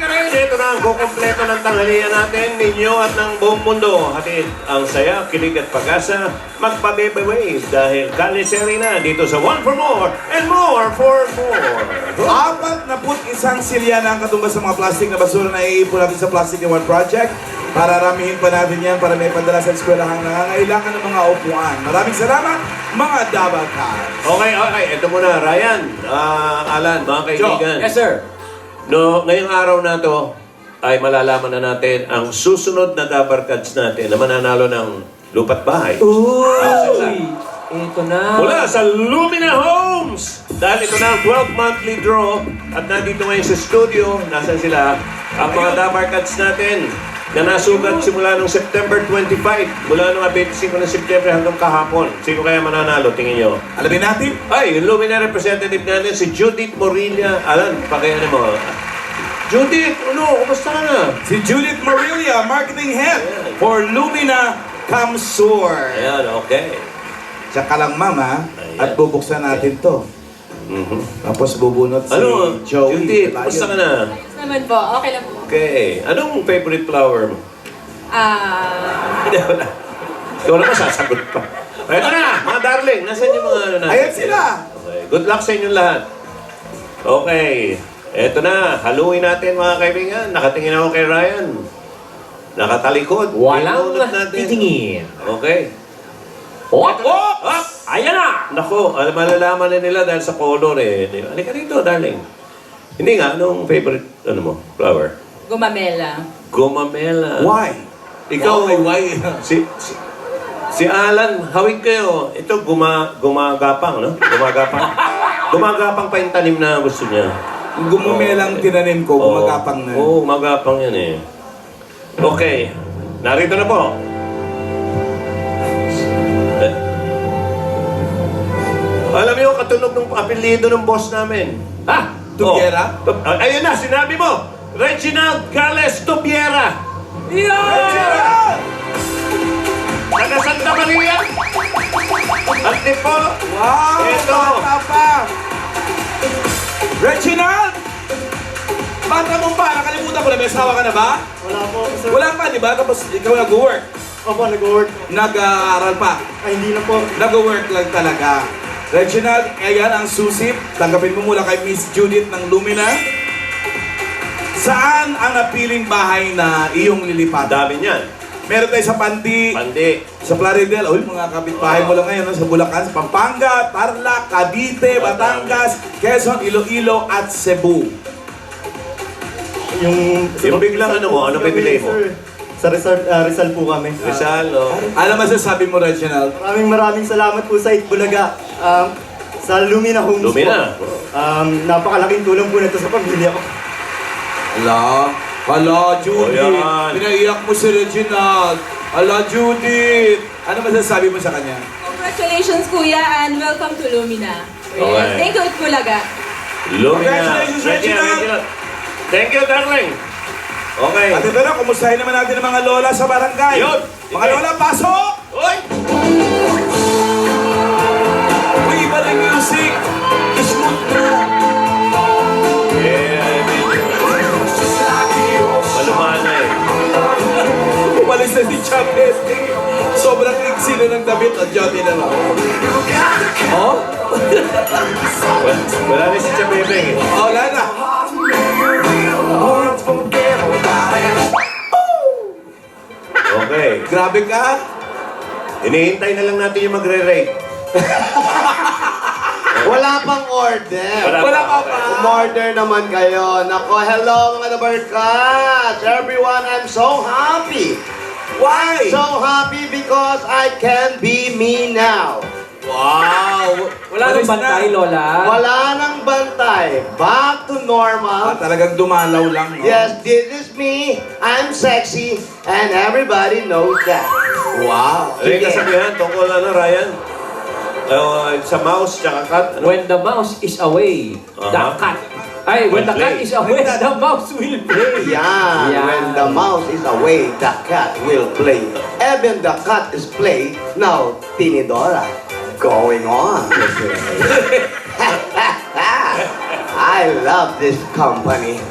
ka rin! Ito na ang kukumpleto ng tanghalian natin, ninyo at ng buong mundo. Hatid ang saya, kilig at pag-asa, magpa-baby dahil Kaliseri na dito sa One for More and More for More. 41 silya na ang katumbas sa mga plastic na basura na iipon natin sa Plastic in One Project. Pararamihin pa natin yan para may padala sa eskwelahang nangangailangan ng mga upuan. Maraming salamat, mga Dabakas. Okay. Ito muna, Ryan, Alan, mga kaibigan. Yes, sir. No, ngayong araw na to ay malalaman na natin ang susunod na Dabarkads natin na mananalo ng lupat bahay. Uy! Ito na. Mula sa Lumina Homes! Dahil ito na ang 12 monthly draw at nandito ngayon sa studio, nasan sila, ang mga Dabarkads natin na nasugat simula noong September 25, mula noong 25 ng September hanggang kahapon. Sino kaya mananalo, tingin nyo? Alamin natin. Ay, yung Lumina representative natin, si Judith Morilla. Alan, pakayanin mo. Judith, kumusta ka na? Si Judith Marilia, Marketing Head for Lumina Camsur. Ayan, okay. Tsaka lang, Mama, Ayan. at bubuksan natin to. Tapos bubunot si Joey. Judith, kumusta ka na? Naman po, okay lang po. Okay. Anong favorite flower mo? Ikaw naman sasagot pa. Ito na, mga darling. Nasaan yung mga ano natin? Ayan sila. Okay. Good luck sa inyong lahat. Okay. Ito na. Haluin natin mga kaibigan. Nakatingin ako kay Ryan. Nakatalikod. Walang Pinunod natin. titingin. Okay. Hop! Up! Ayan na! Nako, malalaman na nila dahil sa color eh. Halika dito, darling. Hindi nga, anong favorite, flower? Gumamela. Gumamela. Why? Ikaw, Why? si Alan, hawig kayo. Ito, gumagapang, no? Gumagapang pa yung tanim na gusto niya. Gumumelang tinanim ko, gumagapang na. Oo, gumagapang yan eh. Okay, narito na po. Alam niyo, katunog ng apelido ng boss namin. Ha? Tubiera? Ayun na, sinabi mo. Reginald Gales Tubiera. Reginald! Taga Santa Maria. Antipolo. Wow! Ito. Bata pa! Reginald! Bata mo pa, nakalimutan ko na. May asawa ka na ba? Wala po, sir. Wala pa, di ba? Tapos ikaw nag-work. Opo, nag-work. Nag-aaral pa. Ay, hindi na po. Nag-work lang talaga. Reginald, ayan ang susip. Tanggapin mo mula kay Miss Judith ng Lumina. Saan ang napiling bahay na iyong lilipat? Dami niyan. Meron tayo sa Pandi, Pandi. sa Plaridel. Uy, mga kapitbahay mo lang ngayon, no? Sa Bulacan, sa Pampanga, Tarlac, Cavite, Batangas, Quezon, Iloilo, at Cebu. Yung biglang ano pipili mo? Sir, sa Rizal po kami. Rizal, no? Alam mo sasabi mo, Reginald? Maraming salamat po sa Itbulaga. Sa Lumina Homes Lumina. po. Napakalaking tulong po nito sa pamilya ko. Hala, Judith. O, yan. Pinaiyak mo si Reginald. Hala, Judith. Ano masasabi mo sa kanya? Congratulations, Kuya, and welcome to Lumina. Okay. Thank you, Itbulaga. Lumina. Congratulations, Reginald. Thank you, darling. Okay. At ito na, kumustahin naman natin ang mga lola sa barangay. Yun. Mga lola, pasok! Uy! Uy, iba na yung music. Ismut na. Yeah, malumana eh. Umalis na si Chavez. Sobrang iksi na ng damit at Jody na lang. Oh? Wala na si Chabebeng eh. Oh, wala na. Okay. Grabe ka. Hinihintay na lang natin yung magre-rate. Wala pang order. Wala ka pa. Umorder naman kayo. Nako, hello mga Dabarkads! Everyone, I'm so happy. Why? So happy because I can be me now. Wow. Wala nang bantay, Lola. Wala nang bantay. Back to normal. Talagang dumalaw lang. No? Yes, this is me. I'm sexy and everybody knows that. Wow. Ano yung kasabihan tungkol Ryan? Sa mouse tsaka cat. Ano? When the mouse is away, the cat. Ay, when the cat play. is away, the mouse will play. Yeah, Yeah. when the mouse is away, the cat will play. Even the cat is play, now Tinidora going on. I love this company.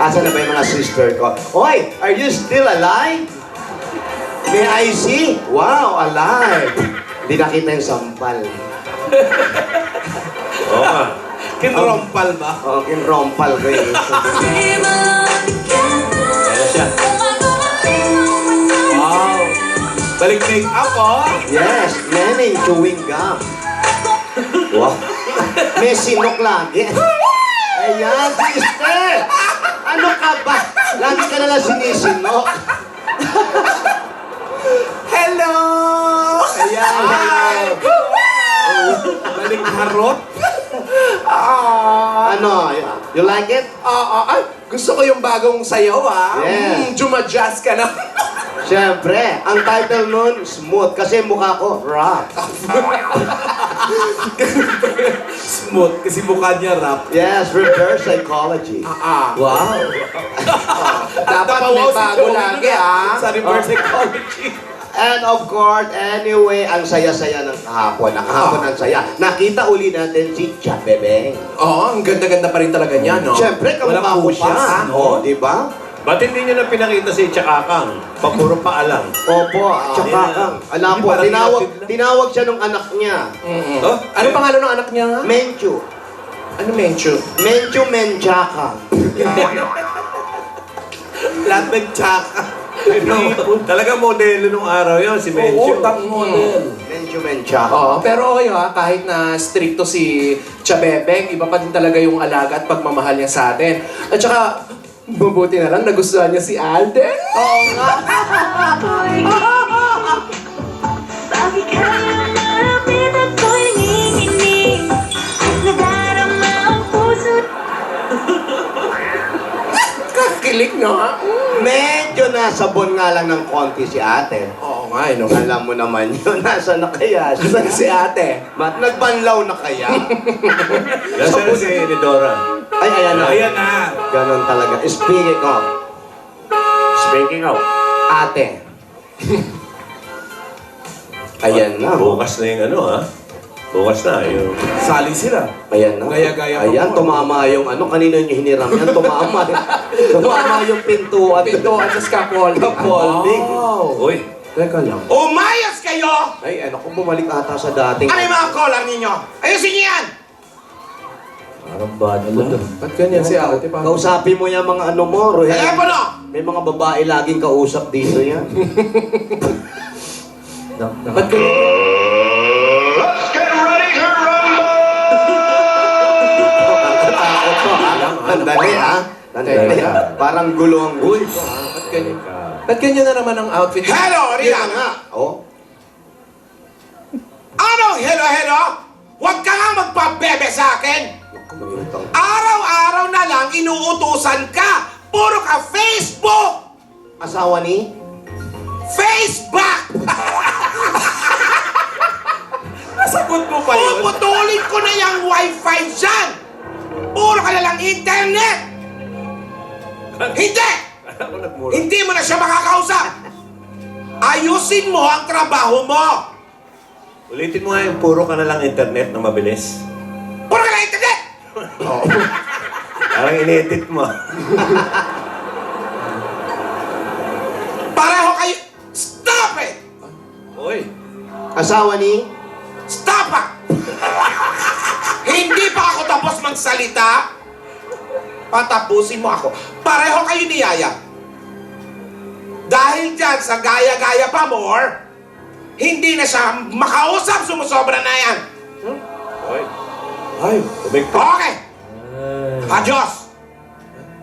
Asan na ba yung mga sister ko? Hoy, are you still alive? May I see? Wow, alive. Hindi nakita yung sampal. Oo nga. Kinrompal ba? Oh, kinrompal ko yun. Kaya siya. Wow. Balik make up, oh. Yes, neneng chewing gum. Wow. May sinok lagi. Ayan, sister! Ano ka ba? Lagi ka nalang sinisinok. Hello! Ayan, Hi! Balik harot? ano, you like it? Ay, gusto ko yung bagong sayaw, Yeah. Juma-jazz ka na. Siyempre, ang title nun, Smooth, kasi mukha ko, rock. Smooth, kasi mukha niya rap. Yes, reverse psychology. Wow. Dapat may bago lagi, Sa reverse psychology. And of course, anyway, ang saya-saya ng kahapon. Ang kahapon ang saya. Nakita uli natin si Cha Bebeng. Oo, ang ganda-ganda pa rin talaga niya, no? Siyempre, kamukha Walang ko kupas, siya. no? Oh, di ba? Ba't hindi nyo na pinakita si Chakakang? Papuro paalang. Opo, tsaka kang. Alam Hindi po, parang tinawag siya nung anak niya. Oh? Ano pangalan ng anak niya nga? Menchu. Ano, Menchu? Menchu Menchaka. Lahat nagtsaka. Talagang modelo nung araw yun, si Mencho. top model. Menchu Menchaka. Oo, pero okay kahit na stricto si Chabebeng, iba pa din talaga yung alaga at pagmamahal niya sa atin. At saka, mabuti na lang, nagustuhan niya si Alden. Oo nga. Bakit ka malapit at ko'y nanginginig? Nadarama ang puso. Kakilig, no? Medyo nasabon nga lang ng konti si ate. Oo nga, no? Alam mo naman yun, nasa na kaya siya? Si ate. Nagbanlaw na kaya? Nasaan na si Nidora? Ay, ayan na. Ayan na. Ganon talaga. Speaking of, Speaking of, ate. Ayan na. bukas na yung ano ha? Bukas na yung... Sali sila. Ayan na. Gaya-gaya pa Ayan, mo. tumama yung ano, kanino yung hiniram yan, tumama. Tumama yung pintuan. Pintuan sa scaffolding. Scaffolding. Uy, Teka lang. Umayos kayo! Ay, ano kung bumalik ata sa dating. Ano yung mga collar ninyo? Ayusin niyo yan! Parang bad mood. Ba't ganyan si ate? Pa? Kausapin mo yung mga ano mo, Rohel. Telepono! May mga babae laging kausap dito yan. Ba't ganyan? Takot to, ha? Nandali, ha? Nandali, ha? Parang gulo ang gulo. Ba't ganyan? Ba't ganyan na naman ang outfit? Hello, Yun na Rina! nga. Oh. Anong hello? Huwag ka nga magpabebe sa akin! Araw-araw na lang inuutusan ka! Puro ka Facebook! Asawa ni? Facebook! Nasagot mo pa yun. Puputulin ko na yung wifi dyan! Puro ka na lang internet! Hindi! ako nagmura. Hindi mo na siya makakausap! Ayusin mo ang trabaho mo! Ulitin mo nga yung puro ka na lang internet na mabilis. Puro ka na internet! Parang in-edit mo. Pareho kayo! Stop it! Uy, Asawa ni? Stop it! Hindi pa ako tapos magsalita. Patapusin mo ako. Pareho kayo ni Yaya. Dahil dyan sa gaya-gaya pa more, hindi na siya makausap, sumusobra na yan. uy. Ay. Tumigtog. Okay! Adios!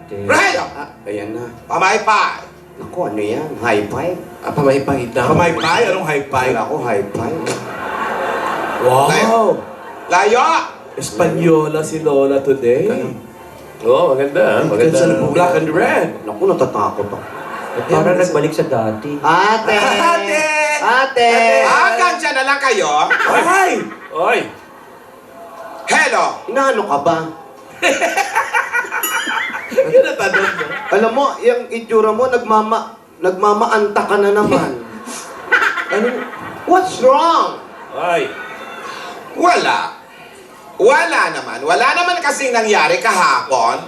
Rogelio! Ayan na. Pamaypay! Naku, ano yan? High five? Pamahipahid na. Kamaypay? Anong high five? Kala ko high five. Wow. Layo! Espanyola si Lola today. Oo, maganda ha. Maganda. Black and red. Naku, natatakot ako. Parang nagbalik sa dati. Ate! Ate! Ate! Hanggang dyan na lang kayo. Ay! Uy, Hello! Inaano ka ba? Tinatanong mo. Alam mo, yung itsura mo, nagmamaanta ka na naman. Ano? What's wrong? ay. Wala. Wala naman. Wala naman kasing nangyari kahapon.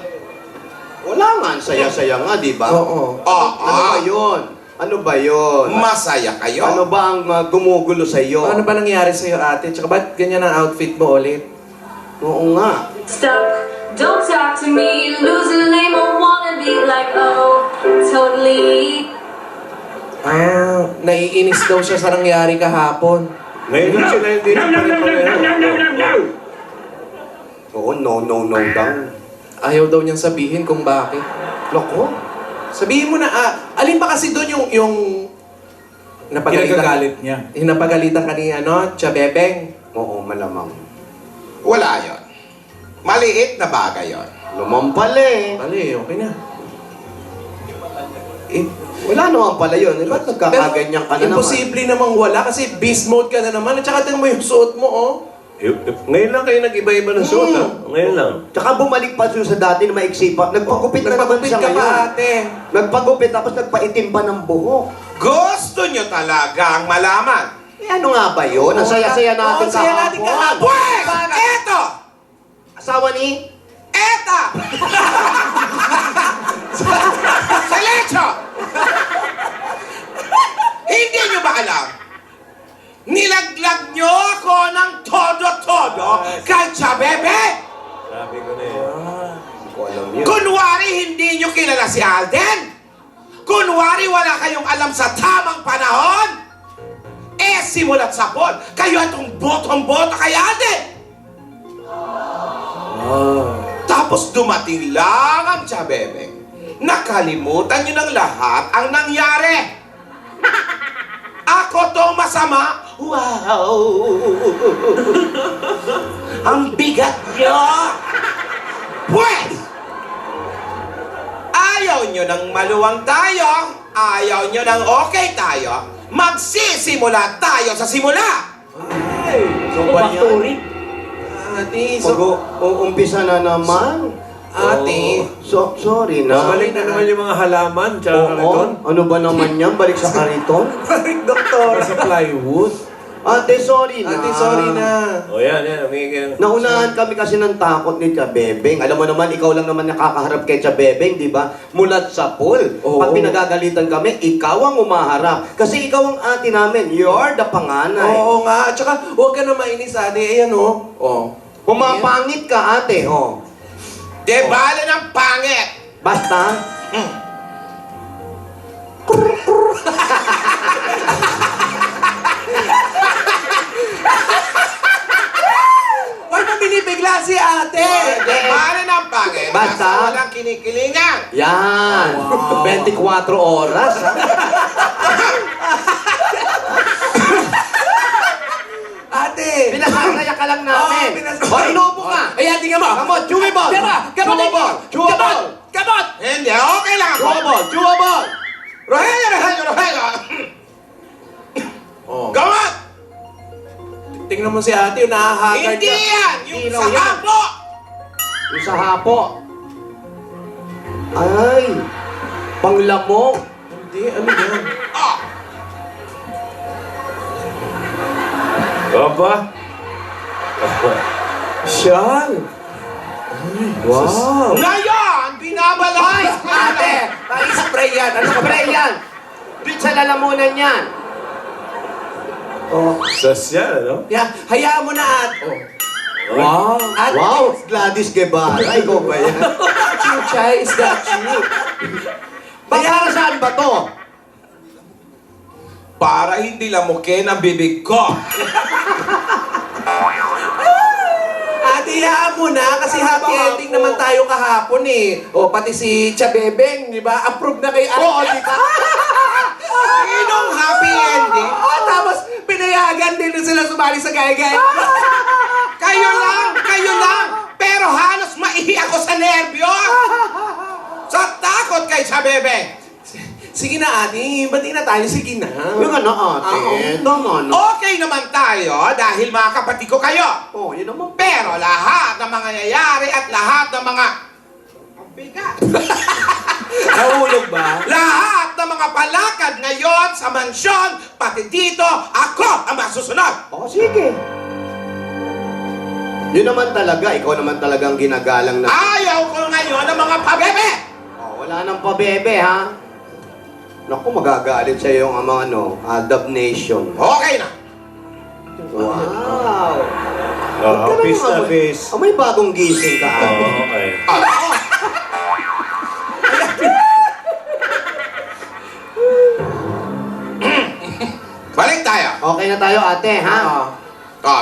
Wala nga, ang saya-saya nga, di ba? Oo. Ano ba yun? Ano ba yun? Masaya kayo? Ano ba ang gumugulo sa iyo? Ano ba nangyari sa'yo, ate? Tsaka ba't ganyan ang outfit mo ulit? Oo nga. Stuck, don't talk to me. Losing name, I wanna be like, oh, totally. Naiinis daw siya sa nangyari kahapon. Ngayon lang sila hindi na pareho. Oo, no daw. Ayaw daw niyang sabihin kung bakit. Loko. Sabihin mo na, alin ba kasi doon yung Pinagagalit niya. Yung napagalitan ka ni, Chabebeng? Oo, malamang. Wala yon. Maliit na bagay yon. Lumampal eh. Bali, okay na. Wala naman pala yun. Eh, ba't nagkakaganyan ka na naman? Imposible namang wala kasi beast mode ka na naman. At saka tingnan mo yung suot mo, oh. Ngayon lang kayo nag-iba-iba ng suot, ha? Ngayon lang. Tsaka bumalik pa siya sa dati na maiksi pa. Nagpagupit na naman Nagpagupit siya ka pa, ngayon. ate. Nagpagupit tapos nagpaitim pa ng buhok. Gusto nyo talagang malaman. Eh ano nga ba yun? Ang saya-saya natin Oo, saya natin kahapon. Pwes! Eto! Asawa ni? Eta! Silencio! Hindi nyo ba alam? Nilaglag nyo ako ng todo-todo kay Chabebe! Sabi ko na yun. Hindi ko alam yun. Kunwari hindi nyo kilala si Alden? Kunwari wala kayong alam sa tamang panahon? Simulat sa Paul, kayo itong botong-boto kay Alden! Tapos dumating lang ang Chabebe. Nakalimutan nyo ng lahat ang nangyari. Ako to masama. Wow! Ang bigat nyo! Pwes! Ayaw nyo ng maluwang tayo, ayaw nyo ng okay tayo, magsisimula tayo sa simula! So ba yan? Ate, so, Mag-uumpisa na naman. ate. Sorry na. Balik na naman yung mga halaman, tsaka kariton. Ano ba naman yan? Balik sa kariton? Doktor. Sa plywood. Ate, sorry na. Ate, sorry na. O yan, umigil. Naunahan kami kasi ng takot ni Chabebeng. Alam mo naman, ikaw lang naman nakakaharap kay Chabebeng, di ba? Mulat sa pool. Oo. Pag pinagagalitan kami, ikaw ang umaharap. Kasi ikaw ang ate namin. You're the panganay. Oo nga. At saka, huwag ka na mainis, ate. Ayan, oh. Oh. Pumapangit ka, ate. Oh. De bale ng pangit! Basta, Huwag mo binibigla si ate. De bale ng pangit! Basta. Nasa walang kinikilingan! yan. 24 oras, ha? Ate. Pinasasaya ka lang namin. Oo, pinasasaya. O, inuupo ka. Ayan, tingnan mo. Come on, chewy ball. Gamot! Chewable. Chewable. Gamot! Hindi, okay lang ako! Chewable. Chewable. Rogelio! Oh. Gawat! Tingnan mo si ate, yung nahahaggard Hindi ka. yan! Yung Ilaw sa yan. hapo! Yung sa hapo. Ay, panglamok. Hindi, ano yan? Oh, Opa. Siyal. Wow. ngayon, binabalay! Ate, pang-spray yan. Ano spray yan? Dito sa lalamunan yan. Oh. Sasya, no? Yeah, hayaan mo na ate. Oh. Wow. Ate, Wow, Gladys Guevara. Ikaw ba yan? Chuchay, is that you? Para saan ba to? Para hindi lamukin ang bibig ko. Ate, hayaan mo na kasi happy ending naman tayo kahapon eh. O, pati si Chabebeng, di ba? Approve na kay ate. Oo, di ba? Sinong happy ending? Tapos, pinayagan din sila sumali sa gaya-gaya. Kayo lang! Pero halos maihi ako sa nervyo! Sa takot kay Chabebe! Sige na, ate. Ba't na tayo? Sige na. Yung ano, ate. Tama na. Okay naman tayo dahil mga kapatid ko kayo. Oh, yun naman. Pero lahat ng mga nangyayari at lahat ng mga... Ang bigat! Nahulog ba? Lahat ng mga palakad ngayon sa mansyon, pati dito, ako ang masusunod! Oh, sige. Yun naman talaga. Ikaw naman talagang ginagalang na. Ayaw ko ngayon ng mga pabebe! Oo. Wala nang pabebe, ha? Naku, magagalit sa'yo yung Dub Nation. Okay na. Wow! Peace na peace. May bagong gising ka, ate. Okay. Balik tayo. Okay na tayo, ate, ha?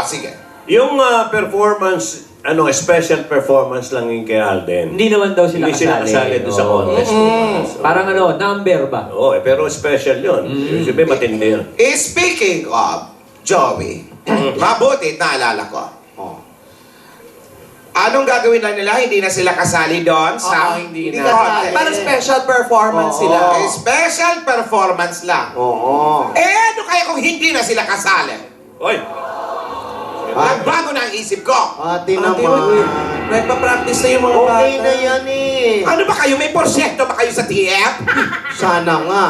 Sige. Yung performance, special performance lang yung kay Alden. Hindi naman daw sila Hindi sila kasali doon sa Oo. contest. Parang number ba? Oo, pero special yun. Siyempre matindi yun. Speaking of Joey, mabuti naalala ko. Anong gagawin na nila? Hindi na sila kasali doon sa... hindi Hindi na. kasali. Parang special performance Oo. sila. Special performance lang. Oo. Ano kaya kung hindi na sila kasali? Oy! Nagbago na ang isip ko. Ate Ate, naman. nagpa-practice na yung mga bata. Okay na yan, eh. Ano ba kayo? May porsyento ba kayo sa TF? Sana nga.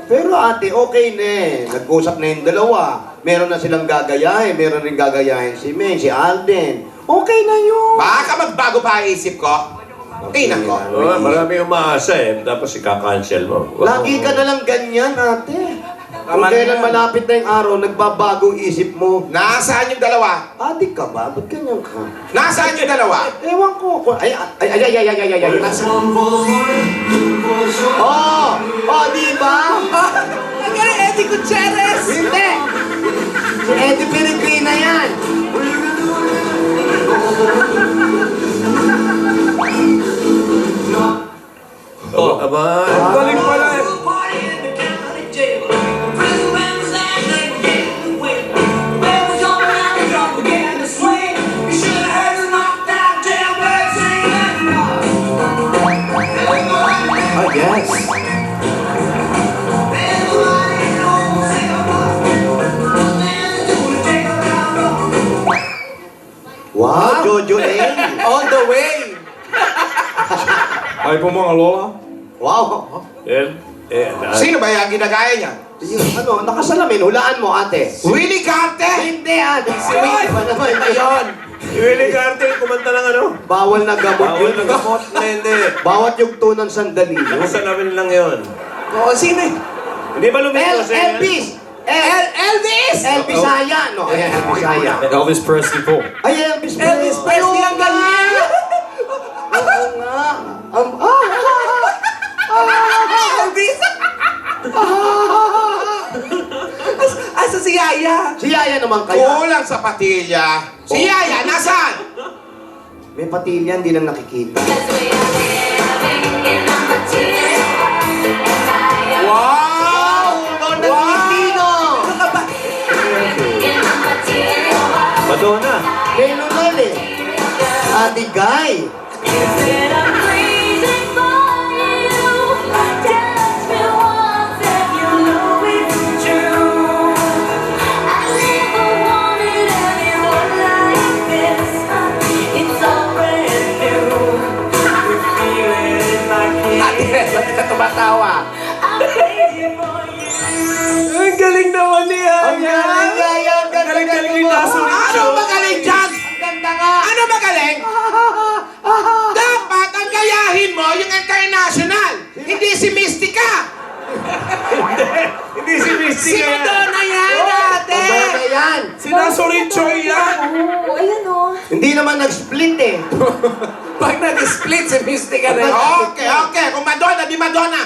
Pero ate, okay na eh. Nag-usap na yung dalawa. Meron na silang gagayahin. Meron rin gagayahin si May, si Alden. Okay na yun. Baka magbago pa ang isip ko. Tingnan ko. Marami umaasa eh. Tapos ika-cancel mo. Lagi ka na lang ganyan, ate. Kung kailan malapit na yung araw, nagbabago isip mo. Nasaan yung dalawa? Adik ka ba? Ba't ganyan ka? Nasaan yung dalawa? Ewan ko. Ay. Oh, di ba? Ang galing, Eddie Gutierrez! Hindi. Si Eddie Peregrina yan. Oh, aba. Galing pala eh. Yes. Wow, Jojo Lane. On the way! Ay po mga lola. Wow. Sino ba yung ginagaya niya? Yung nakasalamin, hulaan mo, ate. Willie Carte! Hindi, ate. Si Wade pa naman yun. Willie Carte, kumanta ng Bawal na gamot Bawal yun. na gamot. Hindi. Bawat yugto ng sandali. Nasa namin lang yun. Oo, sino eh? Hindi ba lumito siya? Elvis! Elvis! Elvis Saya, no? Ayan, Elvis Saya. Elvis Presley po. Ay, Elvis Elvis Presley ang galing! Oo nga. Elvis! Asa si Yaya? Si Yaya naman kaya. Kulang sa patilya. Si Yaya, nasaan? May patilya, hindi lang nakikita. Wow! Lord ng Pilipino! Madonna. Lalo lang eh. Ate Guy. Ate Red, ba't ka tumatawa? Ang galing naman ni Ang Yaya! galing Yaya, ang galing mo. Ano magaling dyan? Ang ganda nga. Ano magaling? Dapat ang gayahin mo yung international. Hindi si Mystica. Hindi si Misty. Si Madonna yan, ate! Pabebe yan. Sinasulit Choy yan. Oo, ayan o. Hindi naman nag-split eh. Pag nag-split si Mystica na Okay. Kung Madonna, di Madonna.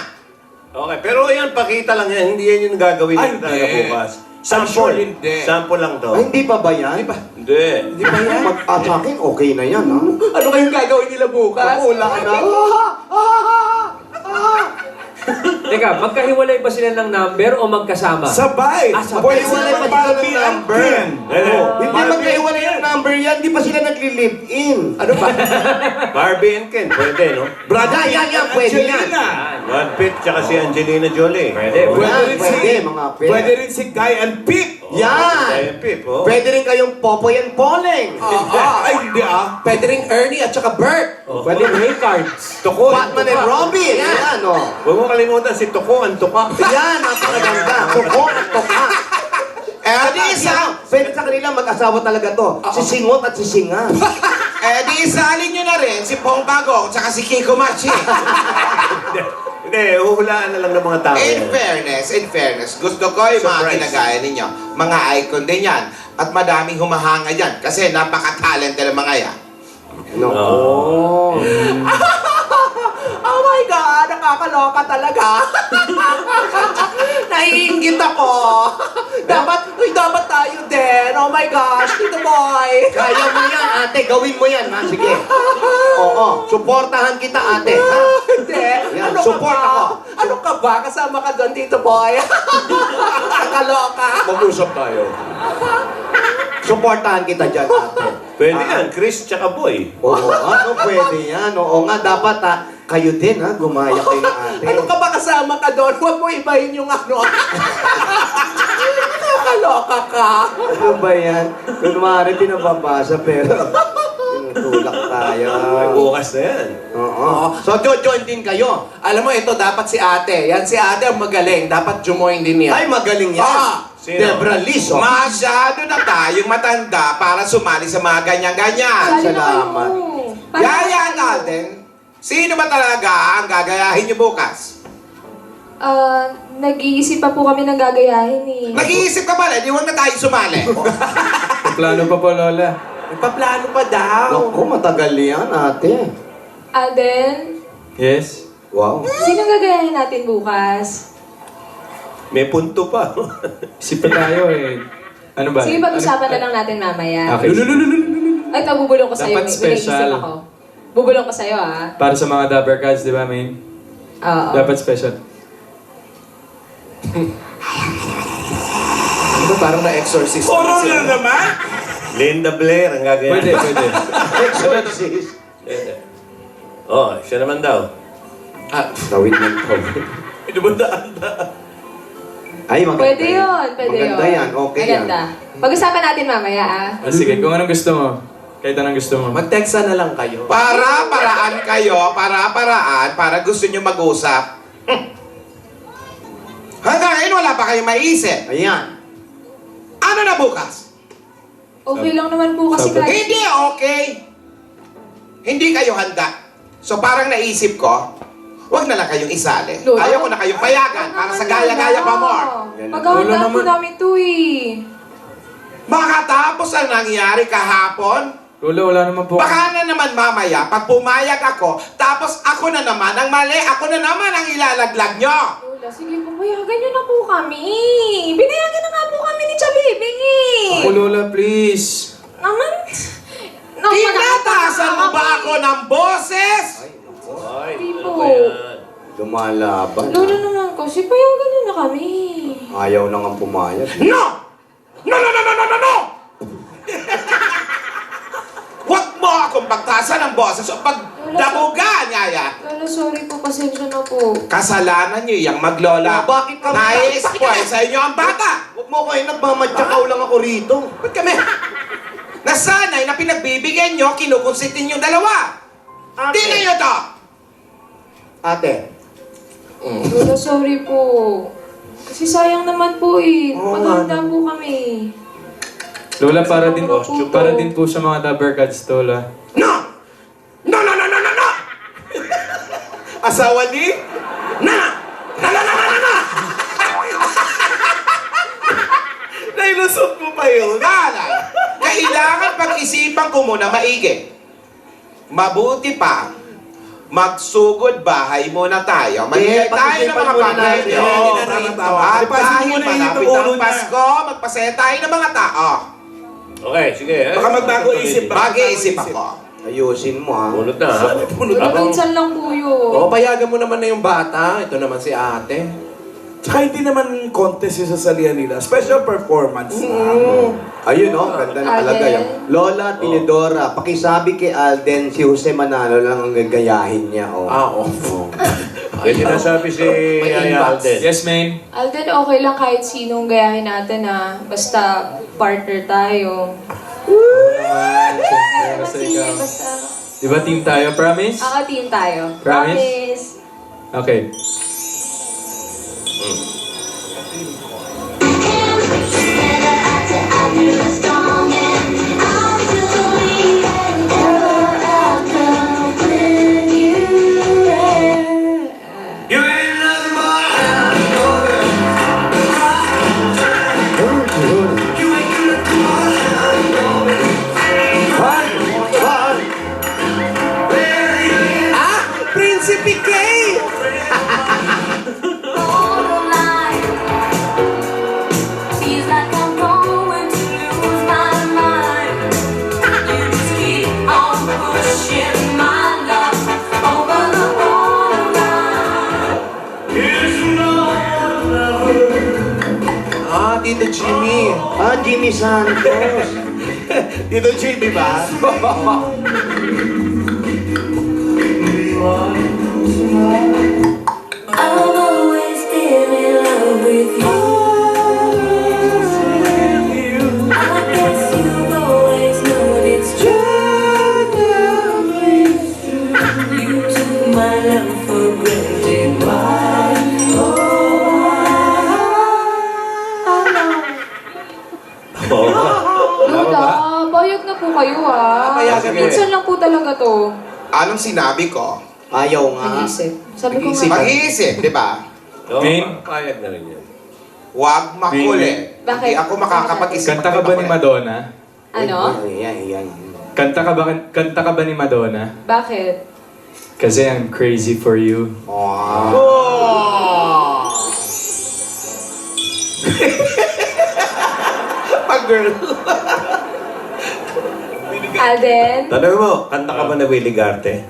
Okay, pero yan, pakita lang yan. Hindi yan yung gagawin Ay, nyo talaga hindi. bukas. sure Sample. hindi. Sample lang to. Ay, hindi pa ba yan? Hindi. Di ba yan? Sa akin, okay na yan, ha? Ano kayong gagawin nila bukas? Wala na. Teka, magkahiwalay ba sila ng number o magkasama? Sabay. Sabay. Pwede sila Hiwalay pa mag-Barbie sila ng and number. Ken. Hindi magkaiwalay yung number yan. Di pa sila nagli-live-in. Ano ba? Barbie and Ken, pwede, no? Brad Yan, Pitt yan, and yan, pwede Angelina. Brad Pitt, tsaka si Angelina Jolie. Pwede. Pwede Yan, rin pwede, si- mga pwede. Pwede rin si Guy and Pip. Yan! Kaya Pip, oh. Pwede rin kayong Popoy and Poleng. Ay, hindi ah. Pwede ring Ernie at saka Bert. Pwede Ray cards. Tuko. Batman and Robin. Yan, o. Huwag mo kalimutan si Tuko, ang tuka. Yan, napakaganda. Tuko at tuka. Di isa. Pwede sa kanila mag-asawa talaga to. Si Singot at si Singa. Di isalin nyo na rin si Pong Bago at saka si Kiko Machi. Hindi, huhulaan na lang ng mga tao. In yan. fairness, gusto ko yung mga Surprise. ginagaya ninyo. Mga icon din yan. At madaming humahanga dyan. Kasi napaka-talented ng mga yan. No. Oh my God! Nakakaloka talaga! Naiingit ako! dapat tayo din! Oh my gosh! Tito Boy! Kaya mo yan, ate. Gawin mo yan, ha? Sige. Oo. Suportahan kita, ate. Ha? Hindi! Yan, Ano ka support ba? ako. Ano ka ba? Kasama ka doon, Tito Boy! Nakakaloka! Mag-usap tayo. Suportahan kita dyan, ate. Pwede yan, Chris tsaka Boy. Oo, ano pwede yan? Oo nga, dapat ha, kayo din ha, gumaya kayo ng ate. Ano ka ba kasama ka doon? Huwag mo ibahin yung ano. Nakakaloka ka! Ano ba yan? Kunwari pinababasa pero tinutulak tayo. May bukas na yan. Oo. So, join din kayo. Alam mo, ito dapat si ate. Yan si ate ang magaling. Dapat jumoin din yan. Ay, magaling yan. Ah, sino? Debra Liz, oh. Masyado na tayong matanda para sumali sa mga ganyan-ganyan. Salamat. Yaya Alden, sino ba talaga ang gagayahin niyo bukas? Nag-iisip pa po kami ng gagayahin eh. Nag-iisip ka pala, di huwag na tayo sumali. Plano pa po, Lola. Nagpaplano pa daw. Naku, matagal yan, ate. Alden, Yes? Wow. sino gagayahin natin bukas? May punto pa. Isip pa tayo eh. Ano ba? Sige, pag-usapan na lang natin mamaya. Okay. Ay, ito, bubulong ko sa'yo. Dapat May special. nag-iisip ako. Bubulong ko sa'yo, ah. Para sa mga Dabber Cards, di ba, main? Oo. Dapat special. Ano ba, parang na-exorcist. Horror na naman! Linda Blair ang gagayahin. Pwede, pwede. Exorcist. Oh, siya naman daw. Tawid ng tawid. Ay, maganda. Pwede yun, pwede yun. Maganda yan, okay Maganda. Pag-usapan natin mamaya, ah. Ah, sige, kung anong gusto mo. Kahit anong gusto mo. Mag-text na lang kayo. Para-paraan kayo, para-paraan, para gusto nyo mag-usap. Hanggang ngayon, wala pa kayong maisip. Ayan. Ano na bukas? Okay lang naman po kasi Sabi. kahit... Hindi okay. Hindi kayo handa. So parang naisip ko, wag na lang kayong isali. Lolo? Ayaw ko na kayong payagan para sa gaya-gaya pa more. Maghahandaan po naman. namin to eh. Makatapos ang nangyari kahapon, Lola, wala naman po. baka na naman mamaya, pag pumayag ako, tapos ako na naman ang mali, ako na naman ang ilalaglag nyo. Lola, sige po, payagan nyo na po kami. Binayagan na nga po kami ni Chabibing eh. Ako, Lola, please. Naman... Tinatasan mo ba ako ng boses? Ay, Hindi ano po. ba yan? Lumalaban. Lola naman kasi, payagan nyo na kami. Ayaw na nga pumayag. No! No, no, no, no, no, no, no! Huwag mo akong pagtasan ng boses o pagdabugan, Yaya. Lola, sorry po, pasensya na po. Kasalanan niyo yung maglola. Bakit ka- Nai-spoil sa inyo ang bata. Huwag mo kayo nagmamatsakaw lang ako rito. Ba't kami? Nasanay na pinagbibigyan nyo, kinukonsitin yung dalawa. Di na nyo to. Ate. Lola, sorry po. Kasi sayang naman po eh. Maghanda po kami. Lola, para din po sa mga Dabber Cards to, Lola. No! No, no, no, no, no, no! Asawa ni? Na! Na, na, na, na, na, na! Nailusot mo pa yun? Alay, kailangan pag-isipan ko muna maigi. Mabuti pa, magsugod bahay muna tayo. Maghihintay tayo ng mga muna bagay natin. nyo. Oo, tama. At Ipasin dahil mo na yung malapit ulo ang niya. Pasko, magpasaya tayo ng mga tao. Okay, sige. Baka magbago isip. Mag-iisip ako. Ayusin mo ha. Bunot na, ha? Lola, minsan lang po yun. Oo, payagan mo naman na yung bata. Ito naman si ate. Tsaka hindi naman contest yung sasalihan nila. Special performance. Ayun oh, ganda na talaga Alden. yun. Lola Tinidora, pakisabi kay Alden si Jose Manalo lang ang gagayahin niya. Oh. Oo. May sinasabi si Yaya Alden. Yes, main. Alden, okay lang kahit sinong gayahin natin ah. Basta partner tayo. Basta Sige, ikaw. basta. Di ba team tayo? Promise? Ako, team tayo. Promise? Okay. You PK! Feels like I'm going to lose my mind. You just keep on pushing my love over the borderline. Ah, Tito Jimmy. Jimmy Santos. Dito, Jimmy ba? I've always been in love with you. I guess you've always known it's true. You took my love for granted. Why? Lola, bayag na po kayo Payagan mo. Minsan lang po talaga to. Anong sinabi ko? Ayaw nga. Mag-isip. Sabi ko nga. Mag-iisip, di ba? Oo, Main? payag na rin yan. Huwag makulit. Bakit? Hindi ako makakapag-isip. Kanta ka ba ni Madonna? Ano? Yan. Kanta ka ba ni Madonna? Bakit? Kasi I'm crazy for you. Pag-girl. Alden? Tanong mo, kanta ka ba na Willie Garte?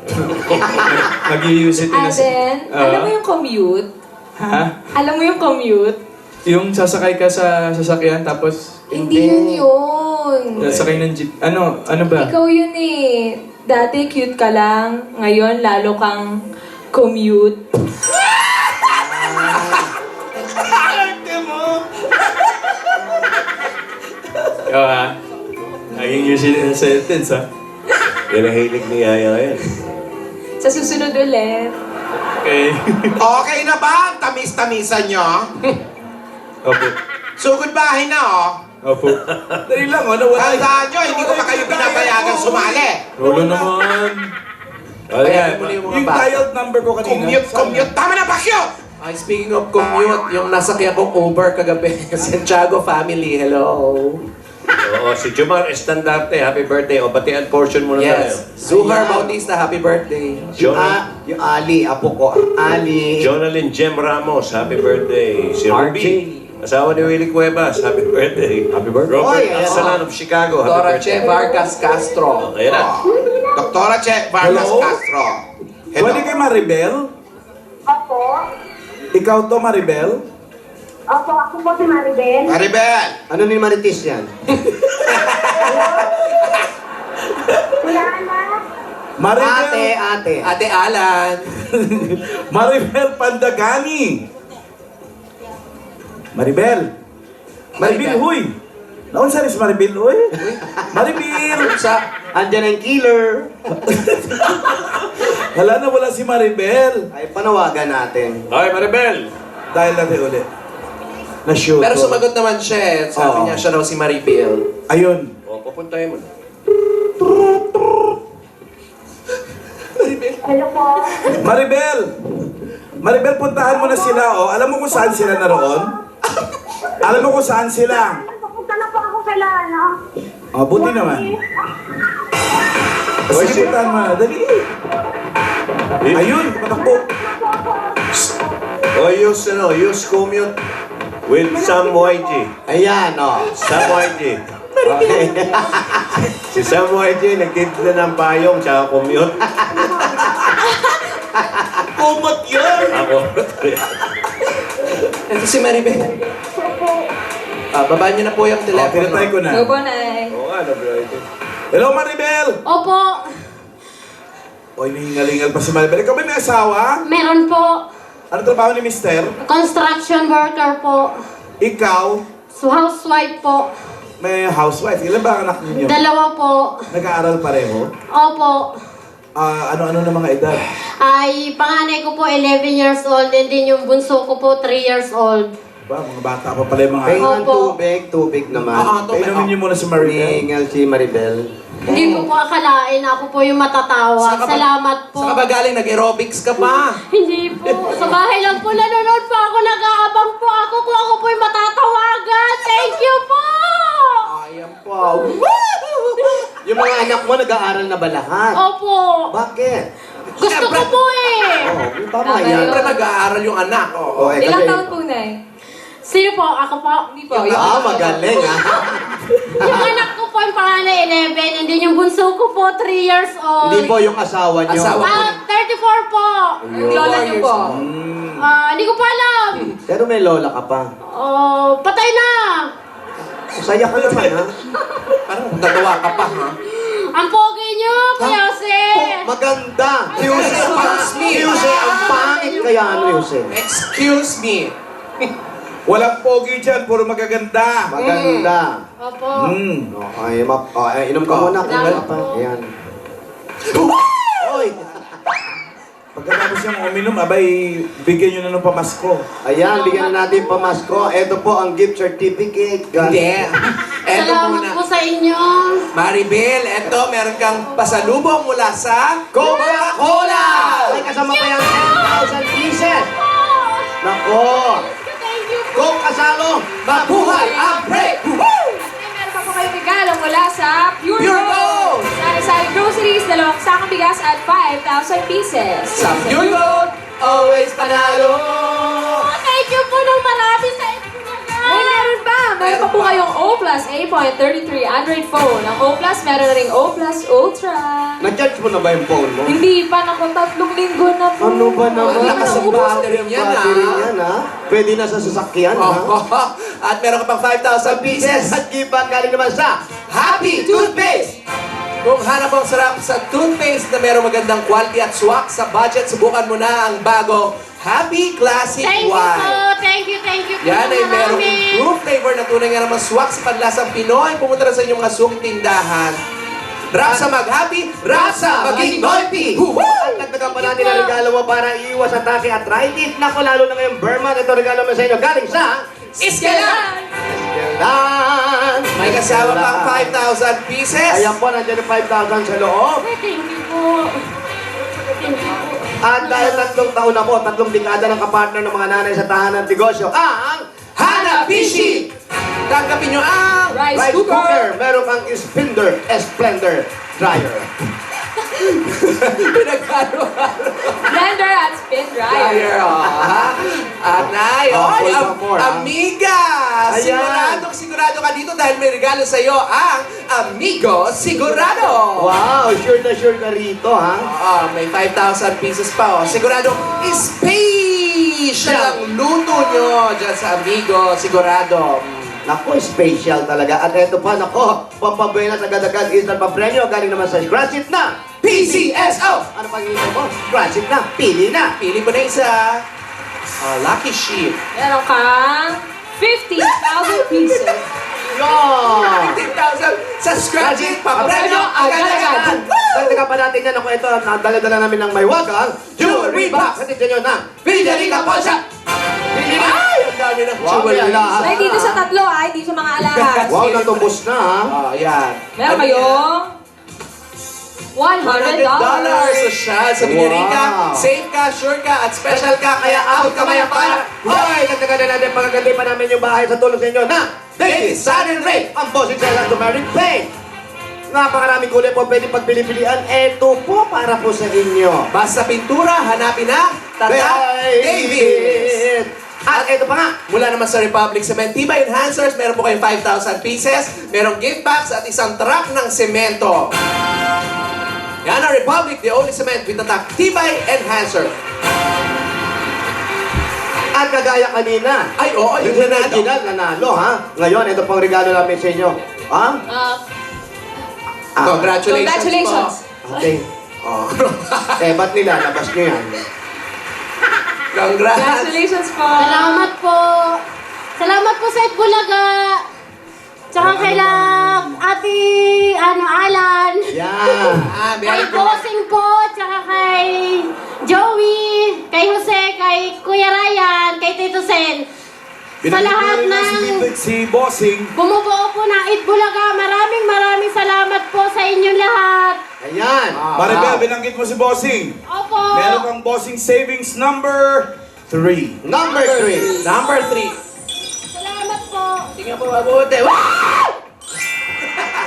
Mag-i-use it in a... Alden? Alam mo yung commute? Ha? Alam mo yung commute? Yung sasakay ka sa sasakyan tapos... Hindi yun. Sasakay ng jeep. Ano ba? Ikaw yun eh. Dati cute ka lang. Ngayon lalo kang commute. Oo ha? Naging use it in a sentence ha? Yan ang hilig ni Yaya ngayon. Sa susunod ulit. Okay. Okay na ba ang tamis-tamisan nyo? Opo. Sugod bahay na, oh. Opo. Dali lang, ano? Wala. Tandaan nyo, hindi ko pa kayo pinapayagan sumali. Lolo naman. Payagan mo na yung mga Yung bata. dialed number ko kanina. Commute. Tama na, Bakyo! Ay, speaking of commute, yung nasakyan kong Uber kagabi, Santiago family, hello. Oo, si Jomar Estandarte, happy birthday. O, batian portion mo na tayo. Yes. Zuhar Bautista, happy birthday. Yung Ali, apo ko. Ali. Jonalyn Jem Ramos, happy birthday. Si Ruby, asawa ni Willie Cuevas, happy birthday. Happy birthday. Robert Oy, ayan. Salan of Chicago, happy Dora birthday. Che Vargas Castro. Ayan na. Doktora Che Vargas Hello? Castro. Hello. Pwede kay Maribel? Opo. Ikaw to, Maribel? Opo, ako po si Maribel. Maribel! Ano ni Marites yan? Wala na. Maribel! Ate. Ate Alan. Maribel Pandagani! Maribel! Maribel, huy! Naon sa ris Maribel, huy? Maribel! Sa Andyan ang killer. Wala si Maribel. Ay, panawagan natin. Okay, Maribel. Dahil natin ulit. Na-shoot. pero sumagot naman siya. Sabi Oo. niya siya raw si Maribel. Ayun. O, pupuntahin mo na. Hello po. Maribel! Maribel, puntahan mo na sila, oh. Alam mo kung saan sila naroon? Alam mo kung saan sila? Papunta na po ako kay Lana. Oh, buti naman. Sige, puntahan mo na. Dali. Ayun, patakbo. O, use commute with Sam YG. Ayan, Sam YG. Okay. Si Sam YG, nagkita na ng payong sa commute. Kumot yun! Ako. Ito si Maribel. Babaan niyo na po yung Oh, telepono. pinatay ko na. Go po, Nay. Oo nga, bro. Hello, Maribel! Opo. Oy, nihingalingal pa si Maribel. Ikaw ba may asawa? Meron po. Ano trabaho ni Mister? Construction worker po. Ikaw, So housewife po. may housewife. Ilan ba ang anak ninyo? Dalawa po. Nag-aaral pareho? Opo. Ano-ano na mga edad? Ay, panganay ko po 11 years old and then yung bunso ko po 3 years old. Ba, mga bata pa pala yung mga... Pahingan Opo. tubig naman. Painumin niyo muna si Maribel. Hinihingal si Maribel. Hindi ko po akalain ako po yung matatawa. Saan ka ba- Salamat po. Saan ka ba galing? Nag-aerobics ka pa. Hindi po. Sa bahay lang po nanonood po ako. Nag-aabang po ako kung ako po yung matatawagan. Thank you po! Ayan po. Yung mga anak mo nag-aaral na ba lahat? Opo. Bakit? Gusto ko po eh. Oh, tama Tama yan. yun. Siyempre nag-aaral yung anak. Oh, eh, Ilang kasi- taon po, Nay? Sino po? Ako po? Hindi po. Yung Magaling ha. Yung anak ko po yung pangalan 11, and then yung bunso ko po 3 years old. Hindi po yung asawa niyo. Asawa. 34 po. Yung lola niyo po. Hindi ko pa alam. Pero may lola ka pa. Patay na. Saya ka naman ha. Parang nagawa ka pa, ha? Ang pogi niyo, Kuya Jose. Maganda. Excuse me. Yuse, ang pangit kaya ano Yuse? Excuse me. Walang pogi dyan, puro magaganda. Maganda. Opo. Okay, inom ka muna. Salamat Pa. po. Ayan. Oy! Pagkatapos niyang uminom, abay, bigyan niyo na ng pamasko. Ayan, bigyan na natin pamasko. Ito po ang gift certificate. Hindi. Eto Salamat muna. po sa inyo. Maribel, eto, meron kang pasalubong mula sa Coca-Cola! May kasama pa yung 10,000 pieces. Nako! Thank you po. Coke kasalo! Mabuhay ang break! meron pa po kayong regalo mula sa Pure Pure Gold. Gold! Sari-sari groceries, 2 sakong bigas at 5,000 pieces. Sa Pure Gold, always panalo! Thank you po ng marami sa inyo. Ay, meron pa! Meron pa po kayong O Plus 8.33 Android phone. Ang O Plus, meron na ring O Plus Ultra. Na-charge mo na ba yung phone mo? Hindi pa, naku, 3 linggo na po. Ano ba naman? Ang lakas ng battery niyan, Battery ha? niyan, ha? Pwede na sa sasakyan, ha? Oh, at meron ka pang 5,000 pieces. At giban galing naman sa Happy Toothpaste! Kung hanap ang sarap sa toothpaste na merong magandang quality at swak sa budget, subukan mo na ang bago Happy Classic Thank you White. po. Thank you po. Yan ay merong marami. improved flavor na tunay nga naman swak sa panlasang Pinoy. Pumunta na sa inyong mga suking tindahan. Rap sa mag-happy, rap sa maging noisy! At nagtaga pa natin ang regalo mo para iiwas atake at arthritis. Naku, lalo na ngayong Burma. Ito regalo mo sa inyo galing sa Iskelan! Eskelan. May kasama pang 5,000 pieces. Ayan po, nandiyan yung 5,000 sa loob. Thank you po. Thank you po. At dahil 3 taon na po, 3 dekada ng kapartner ng mga nanay sa tahanan ng negosyo, ang Hanabishi! Tanggapin nyo ang Rice rice cooker. cooker. Meron kang Splendor dryer. pinagkaro-haro. Blender at spin dryer. Dryer, ha? Anay, Oh, oy, full support, ha? amiga! Ayan. Sigurado ka dito dahil may regalo sa iyo ang Amigo Sigurado! Wow, sure na sure ka rito, ha? May 5,000 pieces pa, oh. Sigurado, special ang luto nyo dyan sa Amigo Sigurado. Nako, special talaga. At eto pa, nako, pampabuenas agad-agad instant pa premyo. Galing naman sa Scratch It na. PCSO! Ano pang hintay mo? Scratch It na. Pili na. Pili mo na isa. Lucky Sheep. Meron kang 50,000 pieces. Yon! 15,000 sa Scratch It, papremyo agad-agad! Dagdagan pa natin yan. Ako, ito, nadala-dala namin ng may wagang jewelry box. Hatid sa inyo na. Federica Ponsa! Pili na. Ay! Ang dami ng Wow, jewelry. may alahas. Ay, dito sa 3 hindi sa mga alahas. Wow, natumbos na, ha? Yan. Meron Ano kayong $100. $100 social sa Federica. Wow. Safe ka, sure ka, at special ka, kaya out ka maya para. Hoy, dagdagan na natin pagkaganda pa namin yung bahay sa tulong sa inyo na Ladies, Sun and Rain! ang bossing sa Land to Married Paint. Napakaraming kulay po pwede pagpili-pilian. Ito po para po sa inyo. Basta pintura, hanapin na Tata Davis! At ito pa nga. Mula naman sa Republic Cement, Tibay Enhancers, meron po kayong 5,000 pieces, merong gift box at isang truck ng semento. Yan ang Republic, the only cement with a Tibay Enhancer. At kagaya kanina. Ay, oo, yung Yung nanalo. original nanalo, ha? Ngayon, ito pang regalo namin sa inyo. Ha? Congratulations, Congratulations. Okay. po. Ba't nilalabas nyo yan? Congrats! Congratulations po. Salamat po. Salamat po sa Itbulaga. Tsaka kay Ate Alan. Yan. Kay Bossing po. Tsaka kay Joey. Kay Jose. Kay Kuya Ryan. Kay Tito Sen. Sa lahat ng Si Bossing. bumubuo po ng Itbulaga. Maraming salamat po sa inyong lahat. Ayan. Maribel, binanggit mo si Bossing. Opo. Meron kang Bossing Savings number 3. Number 3. Number 3. Salamat po. Tingnan po mabuti. Wow!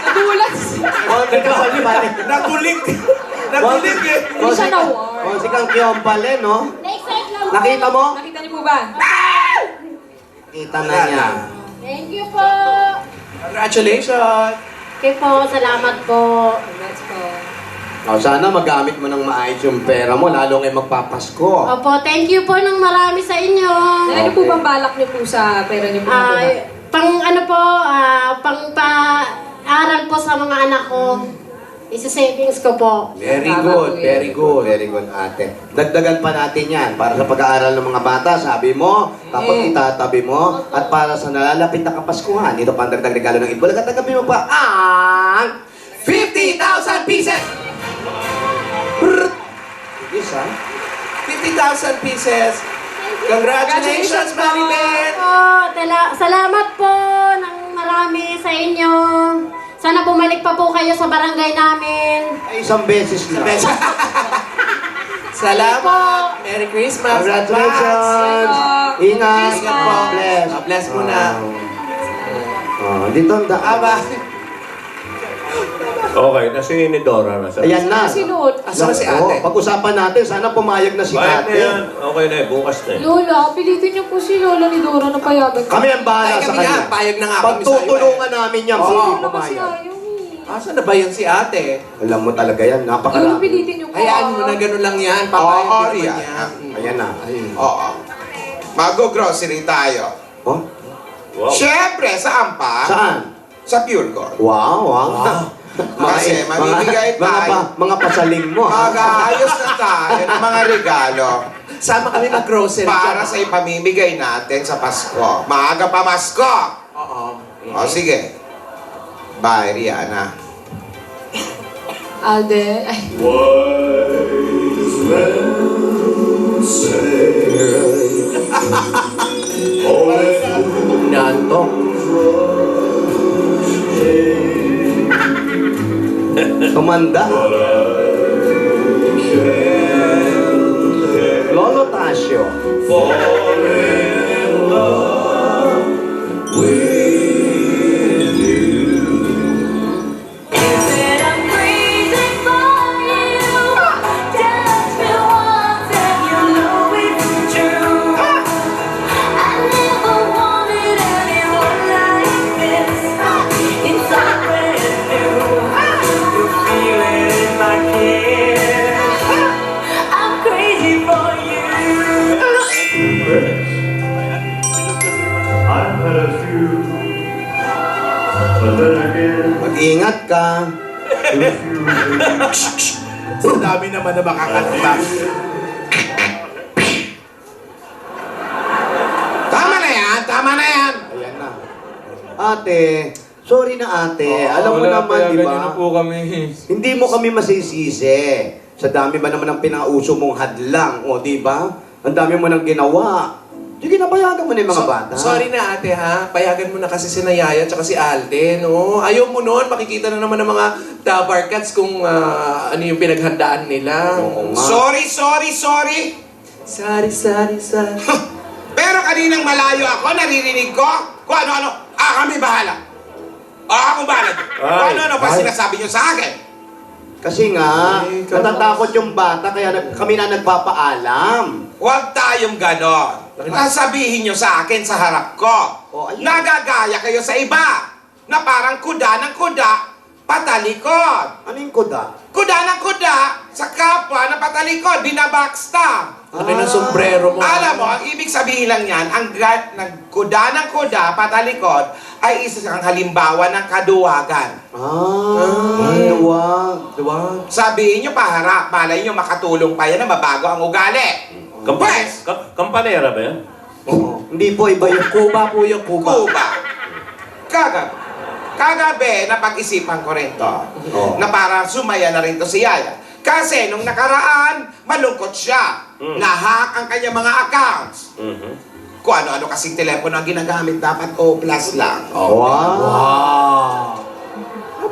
Nagulat. Balik. Natulik. Nakilig eh. Hindi siya na-warm. O, si Kang Kiompale, no? Nakita mo? Nakita niyo po ba? Kita na niya. Thank you po. Congratulations! Okay po, salamat po. Congrats po. O, sana magamit mo ng maayos yung pera mo, lalo ngayon magpapasko. Opo, thank you po ng marami sa inyo. Ano po bang balak niyo po sa pera niyo po? Pang ano po, pang pa-aral po sa mga anak ko. Isa-savings ko po. Very good, very good. Very good, ate. Dagdagan pa natin yan para sa pag-aaral ng mga bata, sabi mo, tapos itatabi mo, at para sa nalalapit na Kapaskuhan, ito pa ang dagdag regalo ng Itbulaga, tagabi mo pa ang 50,000 pieces! Yes, ha? 50,000 pieces! Congratulations, Maribel! Salamat po ng marami sa inyo. Sana bumalik pa po kayo sa barangay namin. Ay, isang beses na. Salamat! Merry Christmas! Congratulations! Ingat! Ingat po. Bless! Bless mo na. Dito ang Aba! Okay, nasi ni Dora na sa... Ayan na. Sinuot. Asa si ate? Pag-usapan natin, sana pumayag na si Bayad na ate. yan. Okay na eh, bukas na eh. Lola, pilitin niyo po si Lola ni Dora na payagan. Kami ang bahala Ay, sa kami kanya. nga, payag na nga kami sa'yo. Pagtutulungan namin yan kung hindi Lola kasi pumayag. ayaw eh. Asa na ba yun si ate? Alam mo talaga yan, Lola, napakarami. pilitin niyo po. Hayaan mo na gano'n lang yan. Papayag Oo, din Rian. naman yan. Ayan na. Oo. Mag-grocery tayo. Oh? Wow. Siyempre, saan pa? Saan? Sa Pure Gold. Wow, wow. Kasi mamimigay tayo. mga pasaling mo. ha? Mag-aayos na tayo ng mga regalo Sama kami mag-grocery. para dyan. sa ipamimigay natin sa Pasko. Maaga pa Pasko! Oo. O sige. Bye, Rihanna. Alden. Ay. Nanto. Tumanda. Lolo Tasio. Said I'm crazy for you. Touch me once and you know it's true. I never wanted anyone like this. It's all brand new. You feel it in my kiss. I'm crazy for you. I've had a few, but then again, Mag-ingat ka. Sa dami naman na makakanta. Tama na yan! Tama na yan! Ayan na. Ate, sorry na ate. Alam mo wala, naman, di payagan ba? niyo na po kami. Hindi mo kami masisisi. Sa dami ba naman ng pinauso mong hadlang, o di ba? Ang dami mo nang ginawa. Sige, napayagan mo na yung mga bata. Sorry na ate ha. Payagan mo na kasi si Nayaya at si Alden. No? Ayaw mo noon. Makikita na naman ng mga Dabar Cats kung ano yung pinaghandaan nila. Oo nga. Sorry, sorry, sorry! Sorry. Pero kaninang malayo ako, naririnig ko kung ano-ano. Kami bahala. Akong bahala. Kung ano-ano pa sinasabi niyo sa akin. Kasi nga, natatakot yung bata, kaya kami na nagpapaalam. Huwag tayong ganon. Sasabihin niyo sa akin sa harap ko. Oh, ayun. Nagagaya kayo sa iba. Na parang kuda ng kuda, patalikod. Ano yung kuda? Kuda ng kuda, sa kapwa na patalikod, binabackstab. Laki ng sombrero mo. Alam mo, ang ibig sabihin lang yan, ang kuda ng kuda, patalikod, ay isa ang halimbawa ng kaduwagan. Duwag. Sabihin nyo paharap, malay nyo makatulong pa yan na mabago ang ugali. Pwes, Kampanera ba yan? Oo. Hindi po, iba yung Kuba po yung Kuba. Kuba. Kagabi, napag-isipan ko rin to. Oh. Na para sumaya na rin to si Yaya. Kasi nung nakaraan, malungkot siya. Nahack ang kanyang mga accounts. Kung ano-ano kasing telepono ang ginagamit, dapat O+ lang. Wow. O+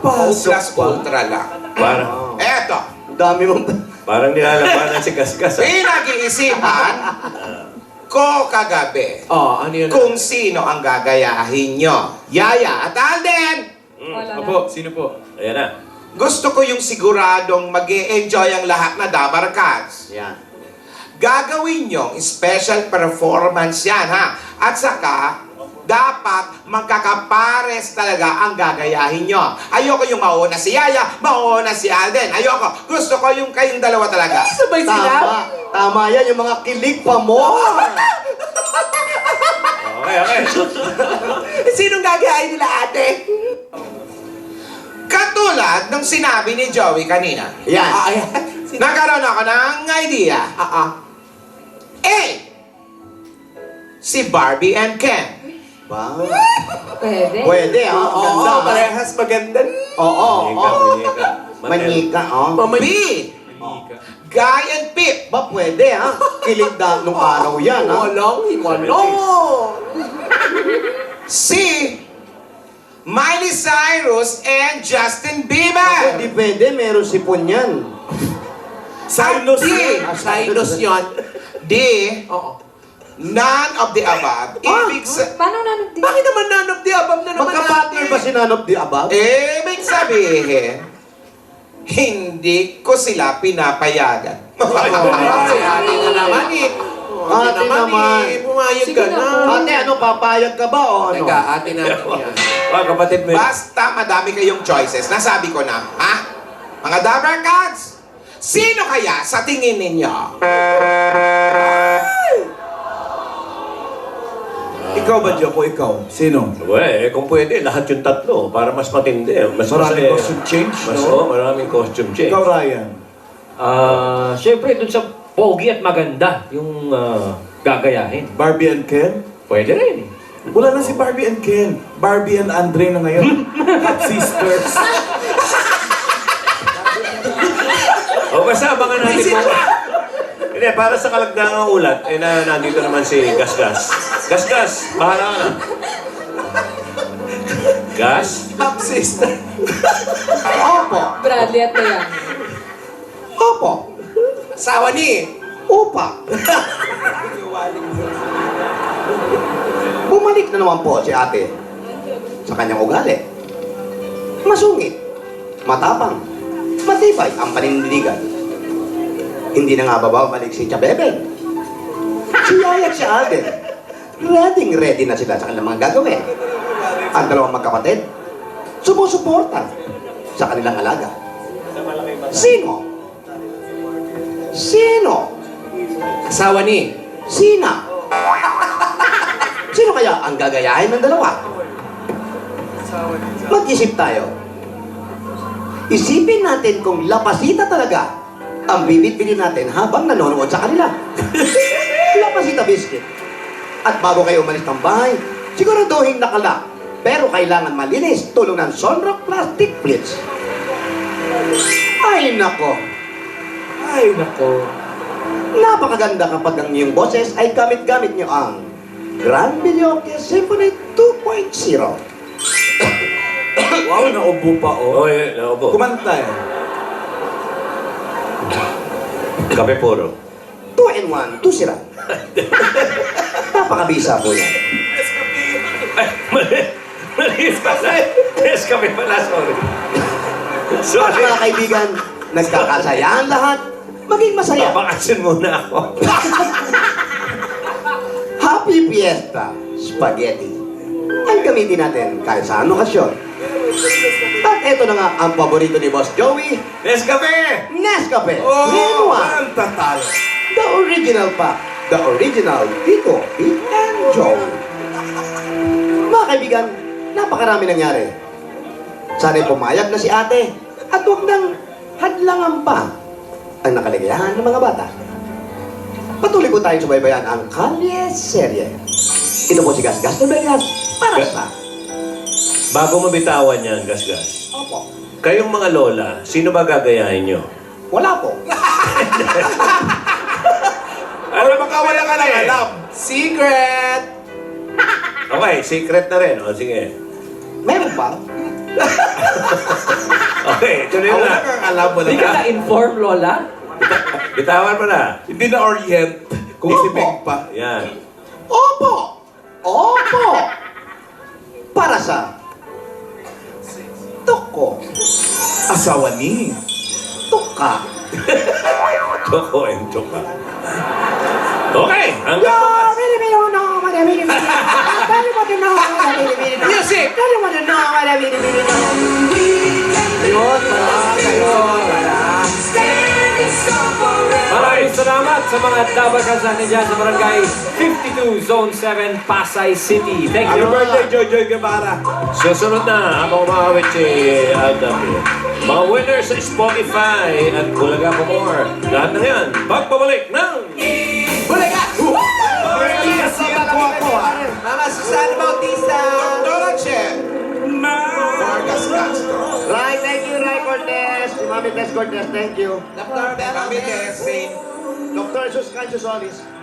Ultra lang. Parang, Eto, Ang dami mong... parang nilalabanan si Kaskas. pinag-iisipan ko kagabi Ano yun? kung sino ang gagayahin nyo. Yaya at Alden! Wala na. Opo, sino po? Ayan na. gusto ko yung siguradong mag-e-enjoy ang lahat na Dabar Cats. Yan. Gagawin nyo special performance yan, ha? At saka, dapat magkakapares talaga ang gagayahin nyo. Ayoko yung mauna si Yaya, mauna si Alden. Ayoko. Gusto ko yung kayong dalawa talaga. Sabay sila. Tama. Tama yan, yung mga kilig pa mo. Okay. Sinong gagayahin nila, ate? Katulad ng sinabi ni Joey kanina. Yan. Ayan. Nagkaroon ako ng idea. A. Si Barbie and Ken. Ba? Pwede. Pwede, ha? Oo, Ganda, ha? parehas maganda. Oo, Manika. Manika, oh. B. Guy and Pip. Ba, pwede, ha? Kilig na nung araw yan, ha? Walang. C. Miley Cyrus and Justin Bieber. Hindi pwede, meron sipon yan. Sinus. D. Sinus yun. D. None of the above. Ibig Paano nanon din? Bakit naman none of the above na naman Magka-partner ba si None of the Above? Ibig sabihin, hindi ko sila pinapayagan. Ay, ate na naman eh. Ate naman. Pumayag Sige ka na na. po. Ate, ano, papayag ka ba o ano? Teka, ate natin yan. Kapatid mo. Basta madami kayong choices. Nasabi ko na, ha? Mga Dabber Cats, sino kaya sa tingin ninyo? Ikaw ba, Joko? Ikaw? Sino? Kung pwede, lahat yung tatlo para mas matindi. Mas Maraming masaya. costume change, Mas, no? maraming costume change. Ikaw, Ryan. Siyempre, dun sa pogi at maganda yung gagayahin. Barbie and Ken? Pwede rin. Wala na si Barbie and Ken. Barbie and Andre na ngayon. Hot sisters. O basta abangan natin po. Hindi, para sa kalagdangang ulat, nandito naman si Gasgas. Gasgas, bahala ka na. Gas? Half sister. Opo. Bradley at Leah. Opo. Asawa ni. Upa. Bumalik na naman po si ate sa kanyang ugali. Masungit, matapang, matibay ang panindigan. Hindi na nga babalik si Chabebe. Si Yaya at si Alden. Ready na sila sa kanilang mga gagawin. Ang dalawang magkapatid, sumusuporta sa kanilang alaga. Sino? Asawa ni. Sina? Sino kaya ang gagayahin ng dalawa? Mag-isip tayo. Isipin natin kung lapasita talaga ang bibit-bilin natin habang nanonood sa kanila. Lapasita biscuit. At bago kayo umalis ng bahay, siguraduhin nakalak. Pero kailangan malinis tulong ng Sunrock Plastic Plates. Ay nako. Napakaganda kapag ang iyong boses ay gamit-gamit niyo ang Grand Bilyoke Symphony 2.0. Wow, naubo pa, oh. Naubo. Kumanta eh. Kape puro. 2-in-1, 2 sira. Napakabisa po yan. Malis pala. Yes, kape pala. Sorry. Para mga kaibigan, nagkakasaya ang lahat, maging masaya. Papakasin muna ako. Happy Fiesta Spaghetti. Ang gamitin natin kahit sa anong okasyon. At eto na nga ang paborito ni Boss Joey, Yes, kape! Nescafe. Oh, Meanwhile, ang tatalo. the original pa. The original Tito, Pete, and Joe. Mga kaibigan, napakarami nangyari. Sana'y pumayag na si ate at huwag nang hadlangan pa ang nakaligayahan ng mga bata. Patuloy po tayong subaybayan ang Kalye Serye. Ito po si Gasgas Novelas para sa... Bago mabitawan yan, Gasgas. Opo. Kayong mga lola, sino ba gagayahin nyo? Wala po. Wala baka wala ka lang alam. Secret. Okay, secret na rin. O, sige. Meron pa. Okay, tuloy Wala na. kang alam, wala Hindi ka ka. na-inform, Lola? Bitawan mo na. Hindi na orient kung si Meg pa. Yan. Opo. Para sa... Toko. Asa Sawani. Tuka. Toko and tuka. Okay, hanggang bukas. Music! Maraming salamat sa mga dabarkads natin dyan sa barangay 52, Zone 7, Pasay City. Thank Happy you. birthday, Joy Guevara. Susunod na, habang umawit si Aldam. Mga winners sa Spotify at Bulaga pa more. Lahat na yan, pagbabalik ng... Bulaga! ah. Mama Susana Bautista! Dora Chen. Vargas Castro. Right, thank you, Ray Cortez. Si Mami Tess Cortez, thank you. Dr. Bella Kami, Tessin. Dr. Jesus Cancio Solis.